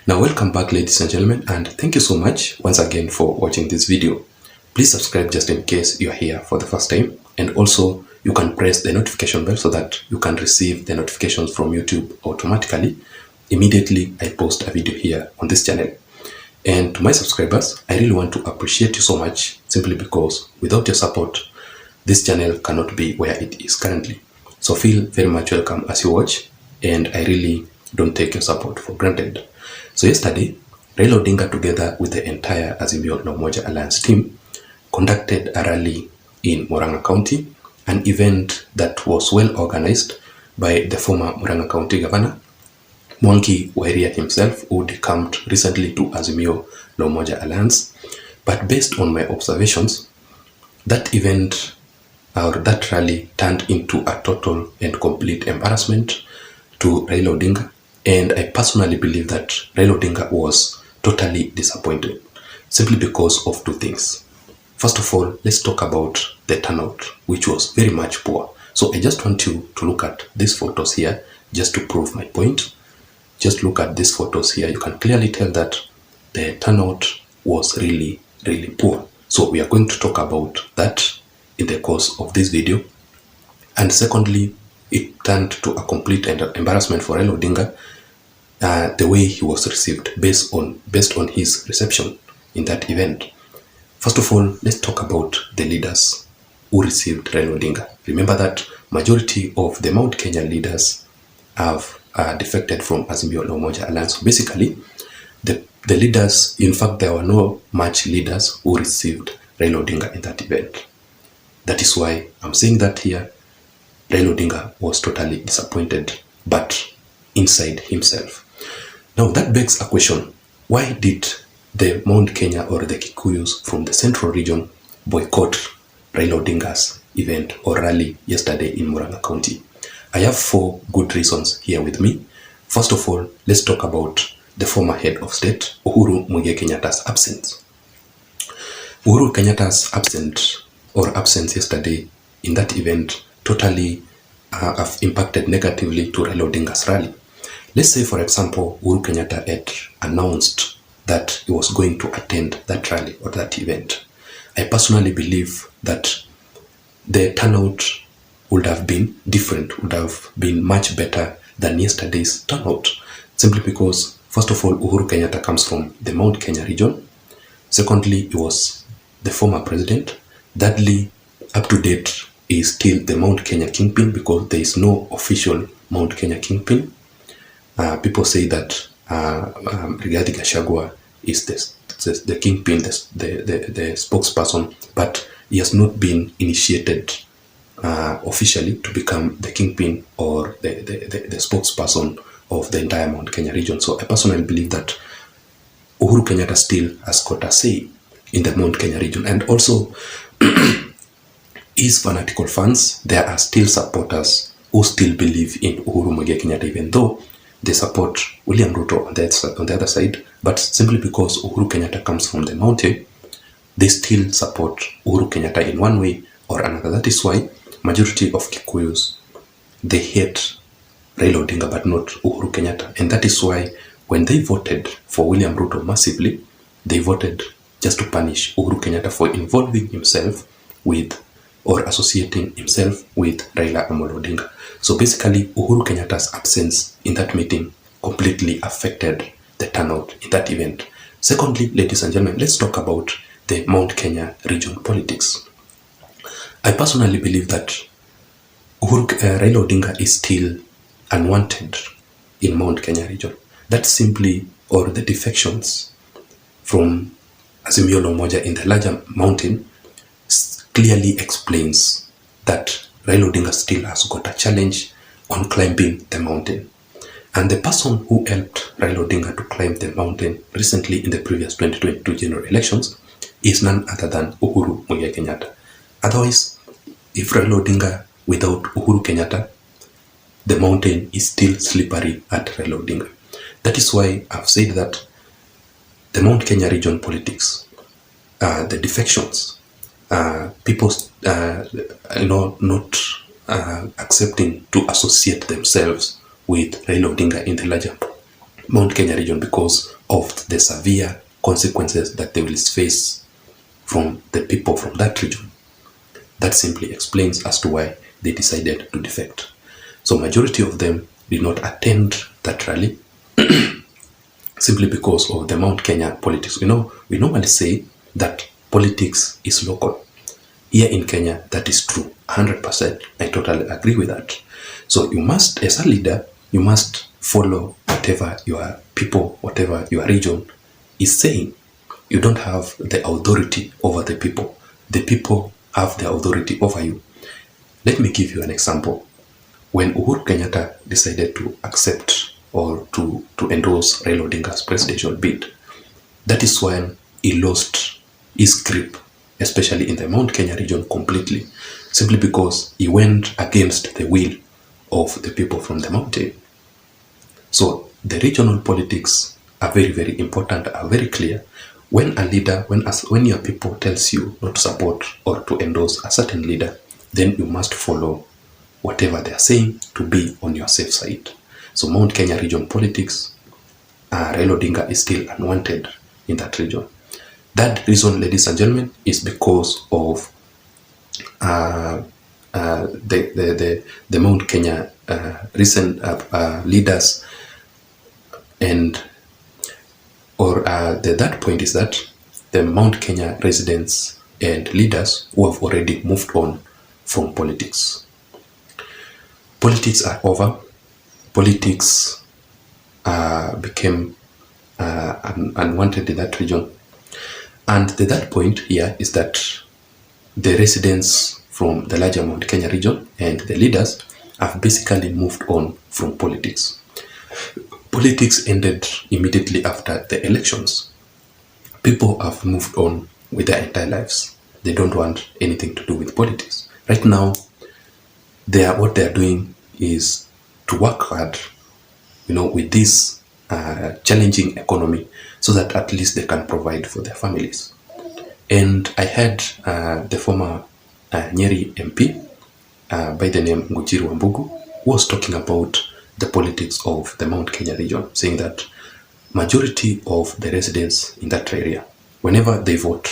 Now welcome back, ladies and gentlemen, and thank you so much once again for watching this video. Please subscribe just in case you are here for the first time, and also you can press the notification bell so that you can receive the notifications from YouTube automatically immediately I post a video here on this channel. And to my subscribers, I really want to appreciate you so much, simply because without your support this channel cannot be where it is currently. So feel very much welcome as you watch, and I really don't take your support for granted. So yesterday, Raila Odinga, together with the entire Azimio la Umoja Alliance team, conducted a rally in Muranga County, an event that was well organized by the former Muranga County Governor, Mwangi Wairia himself, who decamped recently to Azimio la Umoja Alliance. But based on my observations, that event or that rally turned into a total and complete embarrassment to Raila Odinga, and I personally believe that Raila Odinga was totally disappointed simply because of two things. First of all, let's talk about the turnout, which was very much poor. So I just want you to look at these photos here just to prove my point. Just look at these photos here. You can clearly tell that the turnout was really poor. So we are going to talk about that in the course of this video. And secondly, it turned to a complete embarrassment for Raila Odinga, the way he was received based on his reception in that event. First of all, let's talk about the leaders who received Raila Odinga. Remember that majority of the Mount Kenya leaders have defected from Azimio la Umoja Alliance. Basically, the leaders, in fact, there were no much leaders who received Raila Odinga in that event. That is why I'm saying that here, Raila Odinga was totally disappointed, but inside himself. Now that begs a question: why did the Mount Kenya or the Kikuyus from the central region boycott Raila Odinga's event or rally yesterday in Muranga County? I have 4 good reasons here with me. First of all, let's talk about the former head of state, Uhuru Kenyatta's absence. Uhuru Kenyatta's absence yesterday in that event totally have impacted negatively to Raila Odinga's rally. Let's say, for example, Uhuru Kenyatta had announced that he was going to attend that rally or that event. I personally believe that the turnout would have been different, would have been much better than yesterday's turnout, simply because, first of all, Uhuru Kenyatta comes from the Mount Kenya region. Secondly, he was the former president. Thirdly, up to date, he is still the Mount Kenya kingpin, because there is no official Mount Kenya kingpin. People say that Rigathi Gachagua is the kingpin, the spokesperson, but he has not been initiated officially to become the kingpin or the spokesperson of the entire Mount Kenya region. So I personally believe that Uhuru Kenyatta still has got a say in the Mount Kenya region. And also, his fanatical fans, there are still supporters who still believe in Uhuru Kenyatta, even though they support William Ruto on the other side. But simply because Uhuru Kenyatta comes from the mountain, they still support Uhuru Kenyatta in one way or another. That is why majority of Kikuyus, they hate Raila Odinga but not Uhuru Kenyatta. And that is why when they voted for William Ruto massively, they voted just to punish Uhuru Kenyatta for involving himself with or associating himself with Raila Odinga. So basically, Uhuru Kenyatta's absence in that meeting completely affected the turnout in that event. Secondly, ladies and gentlemen, let's talk about the Mount Kenya region politics. I personally believe that Raila Odinga is still unwanted in Mount Kenya region. That simply, or the defections from Azimio la Umoja in the larger mountain, clearly explains that Raila Odinga still has got a challenge on climbing the mountain. And the person who helped Raila Odinga to climb the mountain recently in the previous 2022 general elections is none other than Uhuru Kenyatta. Otherwise, if Raila Odinga without Uhuru Kenyatta, the mountain is still slippery at Raila Odinga. That is why I've said that the Mount Kenya region politics, the defections, people not accepting to associate themselves with Raila Odinga in the larger Mount Kenya region, because of the severe consequences that they will face from the people from that region. That simply explains as to why they decided to defect. So majority of them did not attend that rally simply because of the Mount Kenya politics. We normally say that politics is local. Here in Kenya, that is true, 100%. I totally agree with that. So you must, as a leader, you must follow whatever your people, whatever your region is saying. You don't have the authority over the people. The people have the authority over you. Let me give you an example. When Uhuru Kenyatta decided to accept or to endorse Raila Odinga's presidential bid, that is when he lost his grip, especially in the Mount Kenya region completely, simply because he went against the will of the people from the mountain. So the regional politics are very, very important, are very clear. When a leader, when your people tells you not to support or to endorse a certain leader, then you must follow whatever they are saying to be on your safe side. So Mount Kenya region politics, Raila Odinga is still unwanted in that region. That reason, ladies and gentlemen, is because of the Mount Kenya recent leaders, and that point is that the Mount Kenya residents and leaders who have already moved on from politics. Politics are over. Politics became unwanted in that region. And the third point here is that the residents from the larger Mount Kenya region and the leaders have basically moved on from politics. Politics ended immediately after the elections. People have moved on with their entire lives. They don't want anything to do with politics. Right now, what they are doing is to work hard, with this challenging economy, so that at least they can provide for their families. And I heard the former Nyeri MP by the name Ngujiru Wambugu was talking about the politics of the Mount Kenya region, saying that majority of the residents in that area, whenever they vote,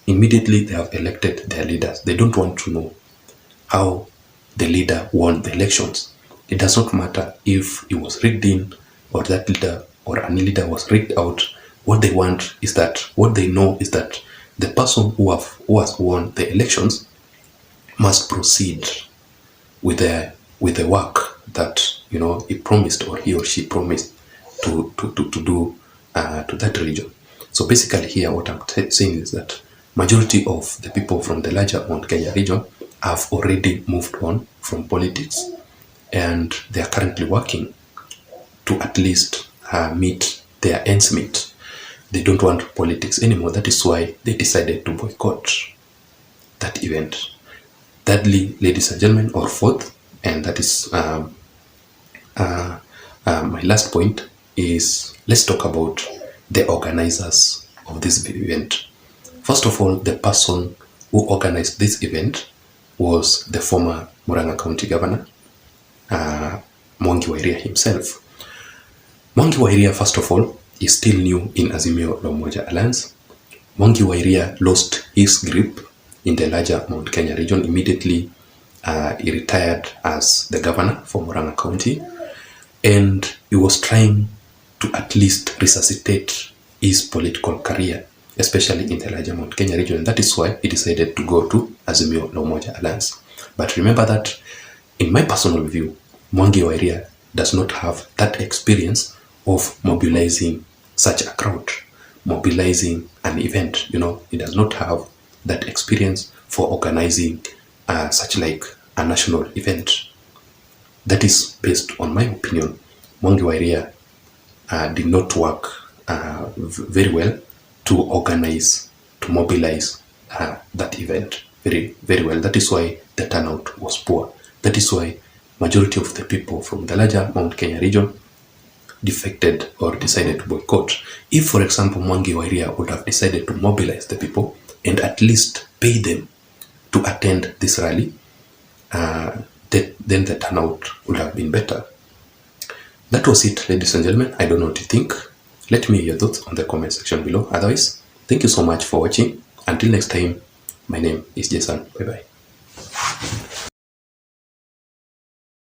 immediately they have elected their leaders. They don't want to know how the leader won the elections. It does not matter if it was rigged in, or that leader or any leader was rigged out. What they want is that, what they know is that the person who has won the elections must proceed with the work that he promised, or he or she promised to do to that region. So basically here what I'm saying is that majority of the people from the larger Mount Kenya region have already moved on from politics, and they are currently working to at least meet their ends meet. They don't want politics anymore. That is why they decided to boycott that event. Thirdly, ladies and gentlemen, or fourth, and that is my last point, is let's talk about the organizers of this event. First of all, the person who organized this event was the former Muranga County Governor, Mwangi wa Iria himself. Mwangi wa Iria, first of all, is still new in Azimio la Umoja Alliance. Mwangi wa Iria lost his grip in the larger Mount Kenya region. Immediately, he retired as the governor for Muranga County, and he was trying to at least resuscitate his political career, especially in the larger Mount Kenya region. And that is why he decided to go to Azimio la Umoja Alliance. But remember that, in my personal view, Mwangi wa Iria does not have that experience of mobilizing such a crowd, mobilizing an event. He does not have that experience for organizing such like a national event. That is based on my opinion. Mwangi wa Iria did not work very well to organize, to mobilize that event very, very well. That is why the turnout was poor. That is why majority of the people from the larger Mount Kenya region defected or decided to boycott. If, for example, Mwangi wa Iria would have decided to mobilize the people and at least pay them to attend this rally, then the turnout would have been better. That was it, ladies and gentlemen. I don't know what you think. Let me hear your thoughts on the comment section below. Otherwise, thank you so much for watching. Until next time, my name is Jason. Bye bye.